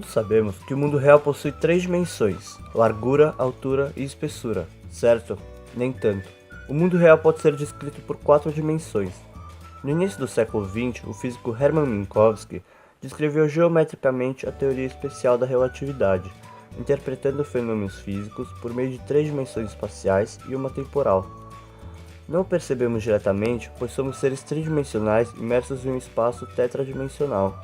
Todos sabemos que o mundo real possui 3 dimensões: largura, altura e espessura, certo? Nem tanto. O mundo real pode ser descrito por 4 dimensões. No início do século XX, o físico Hermann Minkowski descreveu geometricamente a teoria especial da relatividade, interpretando fenômenos físicos por meio de 3 dimensões espaciais e uma temporal. Não o percebemos diretamente, pois somos seres tridimensionais imersos em um espaço tetradimensional.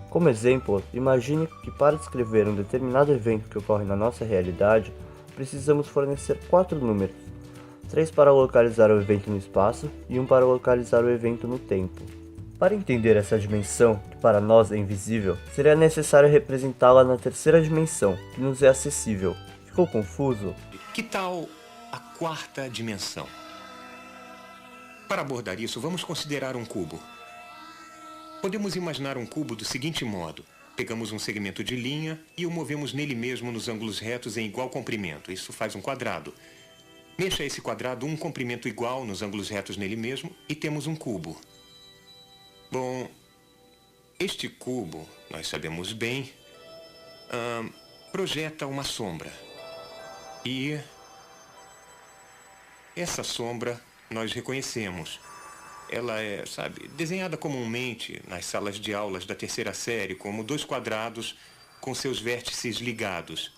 Como exemplo, imagine que para descrever um determinado evento que ocorre na nossa realidade, precisamos fornecer 4 números: 3 para localizar o evento no espaço e 1 para localizar o evento no tempo. Para entender essa dimensão, que para nós é invisível, seria necessário representá-la na terceira dimensão, que nos é acessível. Ficou confuso? Que tal a quarta dimensão? Para abordar isso, vamos considerar um cubo. Podemos imaginar um cubo do seguinte modo: pegamos um segmento de linha e o movemos nele mesmo nos ângulos retos em igual comprimento. Isso faz um quadrado. Mexa esse quadrado um comprimento igual nos ângulos retos nele mesmo e temos um cubo. Bom, este cubo, nós sabemos bem, projeta uma sombra. E essa sombra nós reconhecemos. Ela é, desenhada comumente nas salas de aulas da terceira série como 2 quadrados com seus vértices ligados.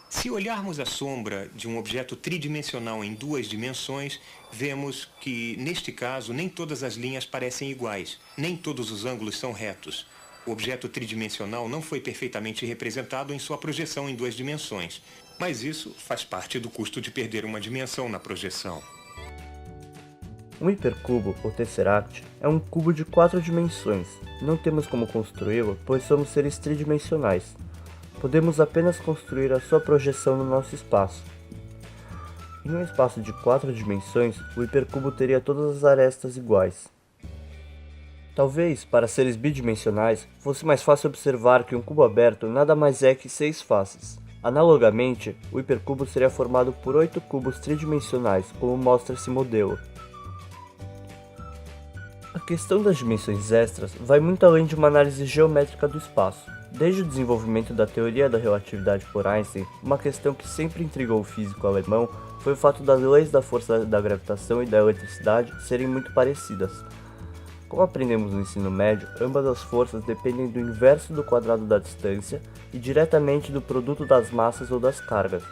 Se olharmos a sombra de um objeto tridimensional em 2 dimensões, vemos que, neste caso, nem todas as linhas parecem iguais, nem todos os ângulos são retos. O objeto tridimensional não foi perfeitamente representado em sua projeção em 2 dimensões, mas isso faz parte do custo de perder uma dimensão na projeção. Um hipercubo, ou tesseract, é um cubo de 4 dimensões. Não temos como construí-lo, pois somos seres tridimensionais. Podemos apenas construir a sua projeção no nosso espaço. Em um espaço de 4 dimensões, o hipercubo teria todas as arestas iguais. Talvez, para seres bidimensionais, fosse mais fácil observar que um cubo aberto nada mais é que 6 faces. Analogamente, o hipercubo seria formado por 8 cubos tridimensionais, como mostra esse modelo. A questão das dimensões extras vai muito além de uma análise geométrica do espaço. Desde o desenvolvimento da teoria da relatividade por Einstein, uma questão que sempre intrigou o físico alemão foi o fato das leis da força da gravitação e da eletricidade serem muito parecidas. Como aprendemos no ensino médio, ambas as forças dependem do inverso do quadrado da distância e diretamente do produto das massas ou das cargas.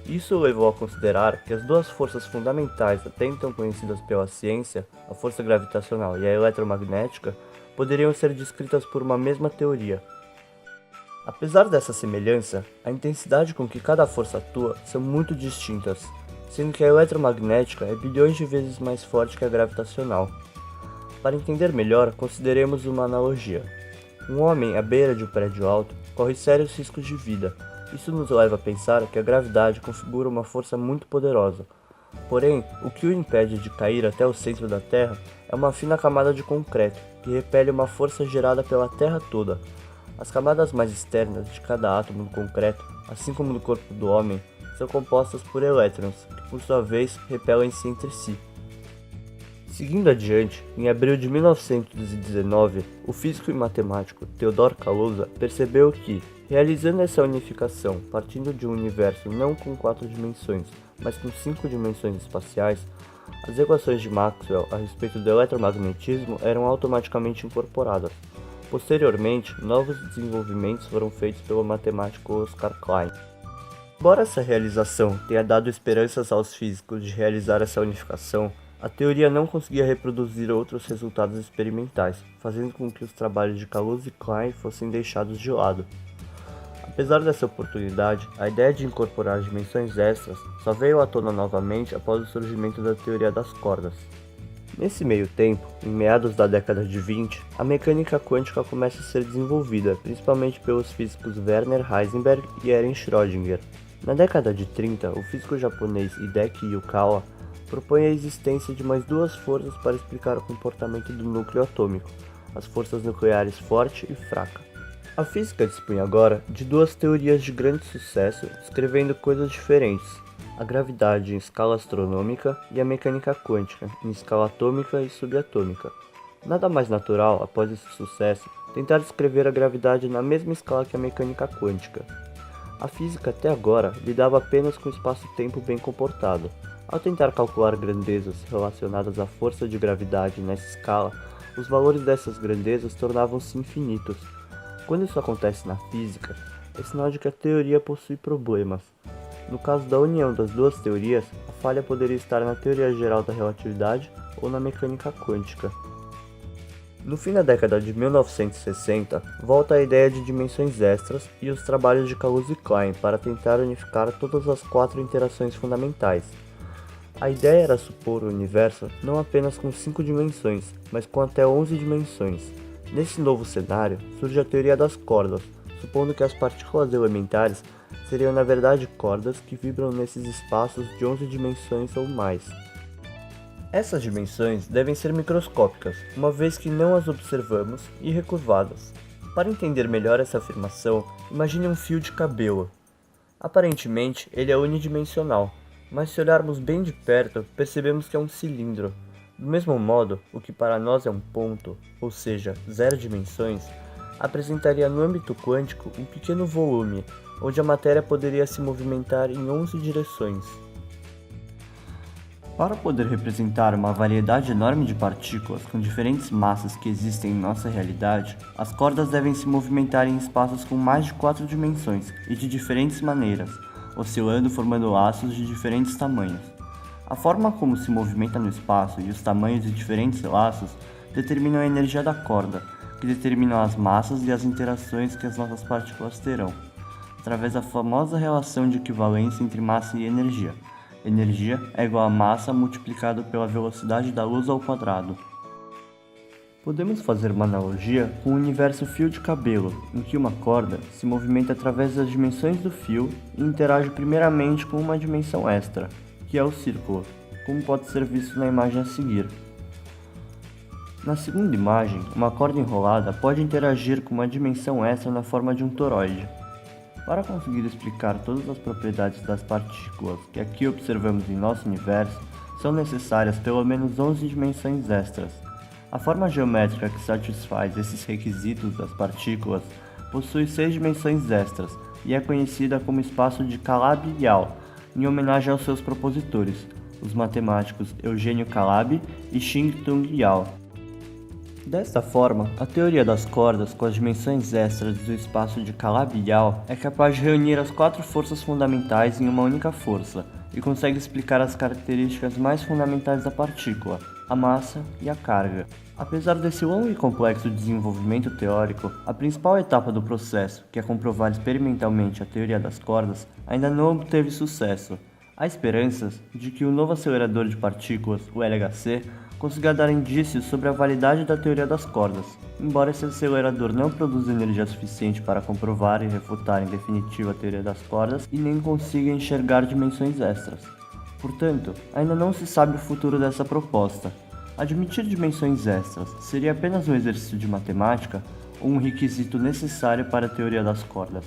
Isso levou a considerar que as duas forças fundamentais até então conhecidas pela ciência, a força gravitacional e a eletromagnética, poderiam ser descritas por uma mesma teoria. Apesar dessa semelhança, a intensidade com que cada força atua são muito distintas, sendo que a eletromagnética é bilhões de vezes mais forte que a gravitacional. Para entender melhor, consideremos uma analogia. Um homem à beira de um prédio alto corre sérios riscos de vida. Isso nos leva a pensar que a gravidade configura uma força muito poderosa. Porém, o que o impede de cair até o centro da Terra é uma fina camada de concreto, que repele uma força gerada pela Terra toda. As camadas mais externas de cada átomo do concreto, assim como no corpo do homem, são compostas por elétrons, que por sua vez repelem-se entre si. Seguindo adiante, em abril de 1919, o físico e matemático Theodor Kaluza percebeu que, realizando essa unificação partindo de um universo não com 4 dimensões, mas com 5 dimensões espaciais, as equações de Maxwell a respeito do eletromagnetismo eram automaticamente incorporadas. Posteriormente, novos desenvolvimentos foram feitos pelo matemático Oscar Klein. Embora essa realização tenha dado esperanças aos físicos de realizar essa unificação, a teoria não conseguia reproduzir outros resultados experimentais, fazendo com que os trabalhos de Kaluza e Klein fossem deixados de lado. Apesar dessa oportunidade, a ideia de incorporar dimensões extras só veio à tona novamente após o surgimento da teoria das cordas. Nesse meio tempo, em meados da década de 20, a mecânica quântica começa a ser desenvolvida, principalmente pelos físicos Werner Heisenberg e Erwin Schrödinger. Na década de 30, o físico japonês Hideki Yukawa propõe a existência de mais 2 forças para explicar o comportamento do núcleo atômico, as forças nucleares forte e fraca. A física dispunha agora de 2 teorias de grande sucesso, descrevendo coisas diferentes: a gravidade em escala astronômica e a mecânica quântica em escala atômica e subatômica. Nada mais natural, após esse sucesso, tentar descrever a gravidade na mesma escala que a mecânica quântica. A física até agora lidava apenas com o espaço-tempo bem comportado. Ao tentar calcular grandezas relacionadas à força de gravidade nessa escala, os valores dessas grandezas tornavam-se infinitos. Quando isso acontece na física, é sinal de que a teoria possui problemas. No caso da união das duas teorias, a falha poderia estar na teoria geral da relatividade ou na mecânica quântica. No fim da década de 1960, volta a ideia de dimensões extras e os trabalhos de Kaluza e Klein para tentar unificar todas as 4 interações fundamentais. A ideia era supor o universo não apenas com 5 dimensões, mas com até 11 dimensões. Nesse novo cenário, surge a teoria das cordas, supondo que as partículas elementares seriam na verdade cordas que vibram nesses espaços de 11 dimensões ou mais. Essas dimensões devem ser microscópicas, uma vez que não as observamos, e recurvadas. Para entender melhor essa afirmação, imagine um fio de cabelo. Aparentemente, ele é unidimensional, mas se olharmos bem de perto, percebemos que é um cilindro. Do mesmo modo, o que para nós é um ponto, ou seja, 0 dimensões, apresentaria no âmbito quântico um pequeno volume, onde a matéria poderia se movimentar em 11 direções. Para poder representar uma variedade enorme de partículas com diferentes massas que existem em nossa realidade, as cordas devem se movimentar em espaços com mais de 4 dimensões e de diferentes maneiras, oscilando formando laços de diferentes tamanhos. A forma como se movimenta no espaço e os tamanhos de diferentes laços determinam a energia da corda, que determinam as massas e as interações que as nossas partículas terão, através da famosa relação de equivalência entre massa e energia. Energia é igual a massa multiplicado pela velocidade da luz ao quadrado. Podemos fazer uma analogia com o universo fio de cabelo, em que uma corda se movimenta através das dimensões do fio e interage primeiramente com uma dimensão extra, que é o círculo, como pode ser visto na imagem a seguir. Na segunda imagem, uma corda enrolada pode interagir com uma dimensão extra na forma de um toroide. Para conseguir explicar todas as propriedades das partículas que aqui observamos em nosso universo, são necessárias pelo menos 11 dimensões extras. A forma geométrica que satisfaz esses requisitos das partículas possui 6 dimensões extras e é conhecida como espaço de Calabi-Yau, em homenagem aos seus propositores, os matemáticos Eugênio Calabi e Xing-Tung Yau. Desta forma, a teoria das cordas com as dimensões extras do espaço de Calabi-Yau é capaz de reunir as 4 forças fundamentais em uma única força e consegue explicar as características mais fundamentais da partícula, a massa e a carga. Apesar desse longo e complexo desenvolvimento teórico, a principal etapa do processo, que é comprovar experimentalmente a teoria das cordas, ainda não obteve sucesso. Há esperanças de que o novo acelerador de partículas, o LHC, consiga dar indícios sobre a validade da teoria das cordas, embora esse acelerador não produza energia suficiente para comprovar e refutar em definitivo a teoria das cordas e nem consiga enxergar dimensões extras. Portanto, ainda não se sabe o futuro dessa proposta. Admitir dimensões extras seria apenas um exercício de matemática ou um requisito necessário para a teoria das cordas?